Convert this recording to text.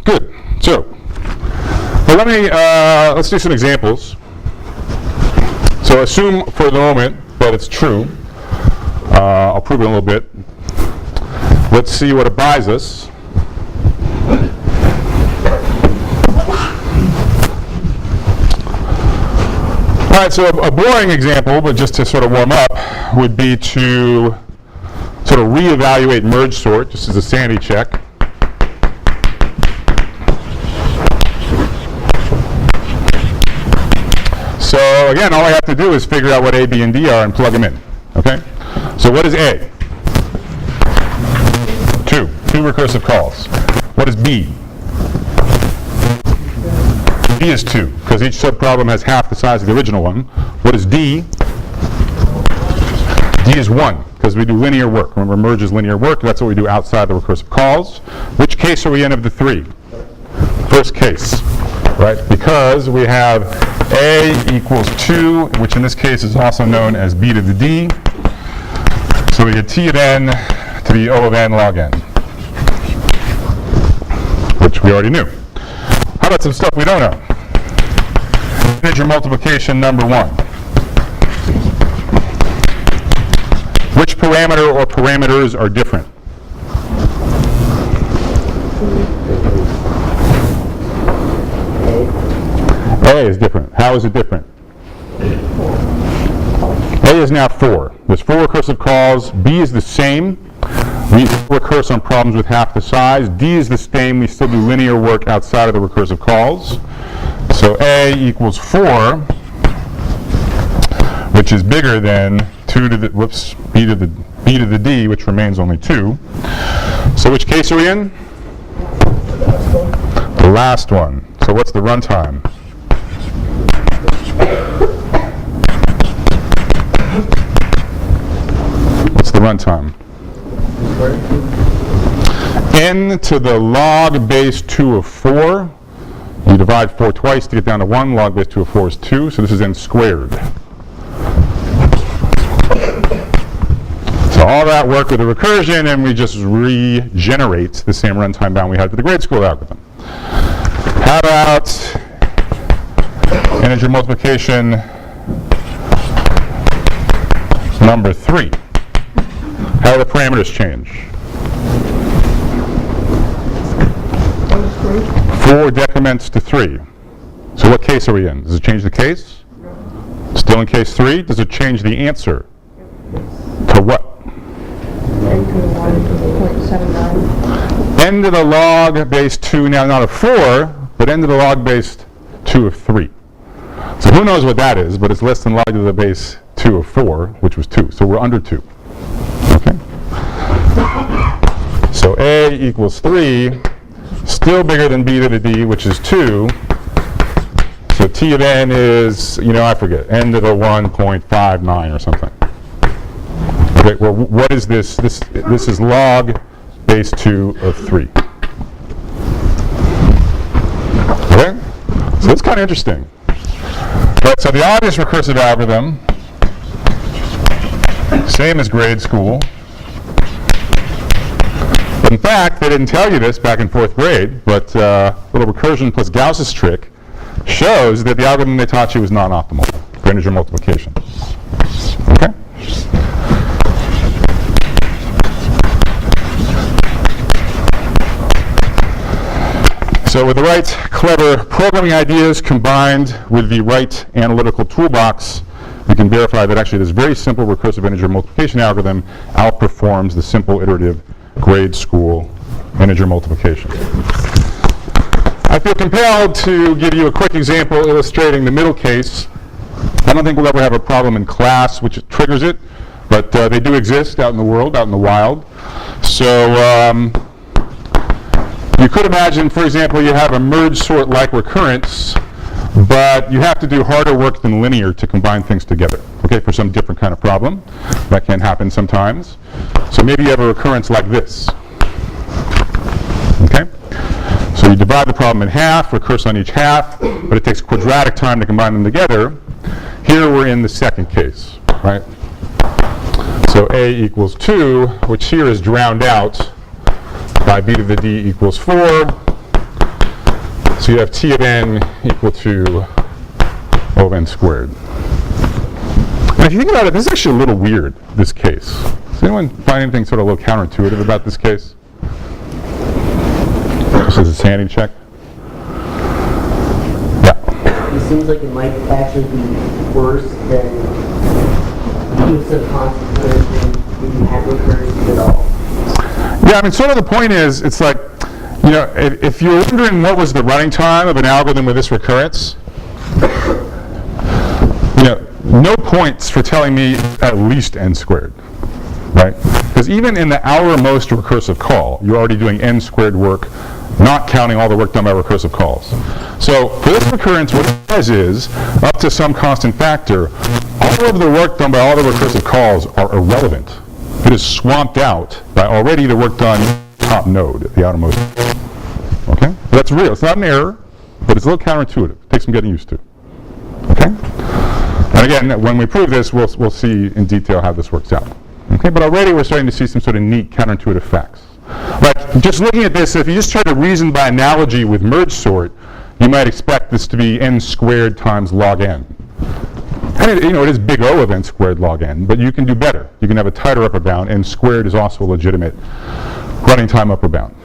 Good. So, well, let's do some examples. So assume for the moment that it's true. I'll prove it in a little bit. Let's see what it buys us. All right, so a boring example, but just to sort of warm up, would be to sort of reevaluate merge sort, just as a sanity check. So again, all I have to do is figure out what A, B, and D are and plug them in. Okay? So what is A? 2 recursive calls. What is B? D is 2, because each subproblem has half the size of the original one. What is D? D is 1, because we do linear work. Remember, merge is linear work. That's what we do outside the recursive calls. Which case are we in of the 3? First case, right? Because we have A equals 2, which in this case is also known as B to the D. So we get T of n to the O of n log n, which we already knew. How about some stuff we don't know? Integer multiplication number 1. Which parameter or parameters are different? A is different. How is it different? A is now 4. There's 4 recursive calls. B is the same. We recurse on problems with half the size. D is the same. We still do linear work outside of the recursive calls. So A equals 4, which is bigger than 2 to the, B to the D, which remains only 2. So which case are we in? The last one. So what's the runtime? What's the runtime? N to the log base 2 of 4. You divide 4 twice to get down to 1. Log base 2 of 4 is 2. So this is n squared. So all that work with the recursion, and we just regenerate the same runtime bound we had for the grade school algorithm. How about integer multiplication number 3? How do the parameters change? 4 decrements to 3. So what case are we in? Does it change the case? Still in case 3? Does it change the answer? To what? N to the log base 2, now not of 4, but n to the log base 2 of 3. So who knows what that is, but it's less than log to the base 2 of 4, which was 2. So we're under 2. Okay? So A equals 3, still bigger than B to the D, which is 2. So T of n is, I forget, n to the 1.59 or something. Okay, well, what is this? This is log base 2 of 3. Okay? So it's kind of interesting. Right, so the obvious recursive algorithm, same as grade school. But in fact, they didn't tell you this back in 4th grade, but little recursion plus Gauss's trick shows that the algorithm they taught you was non-optimal for integer multiplication. Okay? So with the right clever programming ideas combined with the right analytical toolbox, we can verify that actually this very simple recursive integer multiplication algorithm outperforms the simple iterative grade school integer multiplication. I feel compelled to give you a quick example illustrating the middle case. I don't think we'll ever have a problem in class which triggers it, but they do exist out in the world, out in the wild. So you could imagine, for example, you have a merge sort like recurrence, but you have to do harder work than linear to combine things together, okay, for some different kind of problem. That can happen sometimes. So maybe you have a recurrence like this, okay? So you divide the problem in half, recurse on each half, but it takes quadratic time to combine them together. Here we're in the second case, right? So A equals 2, which here is drowned out by b to the d equals 4. So you have t of n equal to O of n squared. Now, if you think about it, this is actually a little weird, this case. Does anyone find anything sort of a little counterintuitive about this case? Just as a sanity check. Yeah. It seems like it might actually be worse than use of constant if you have recurrences at all. Yeah, I mean, sort of the point is, it's like, you know, if you're wondering what was the running time of an algorithm with this recurrence, you know, no points for telling me at least n squared, right? Because even in the outermost recursive call, you're already doing n squared work, not counting all the work done by recursive calls. So for this recurrence, what it does is, up to some constant factor, all of the work done by all the recursive calls are irrelevant. It is swamped out by already the work done top node, the outermost. Okay? That's real. It's not an error, but it's a little counterintuitive. It takes some getting used to. Okay? And again, when we prove this, we'll see in detail how this works out. Okay? But already we're starting to see some sort of neat counterintuitive facts. Like, just looking at this, if you just try to reason by analogy with merge sort, you might expect this to be n squared times log n. And it, you know, it is big O of n squared log n, but you can do better. You can have a tighter upper bound. N squared is also a legitimate running time upper bound.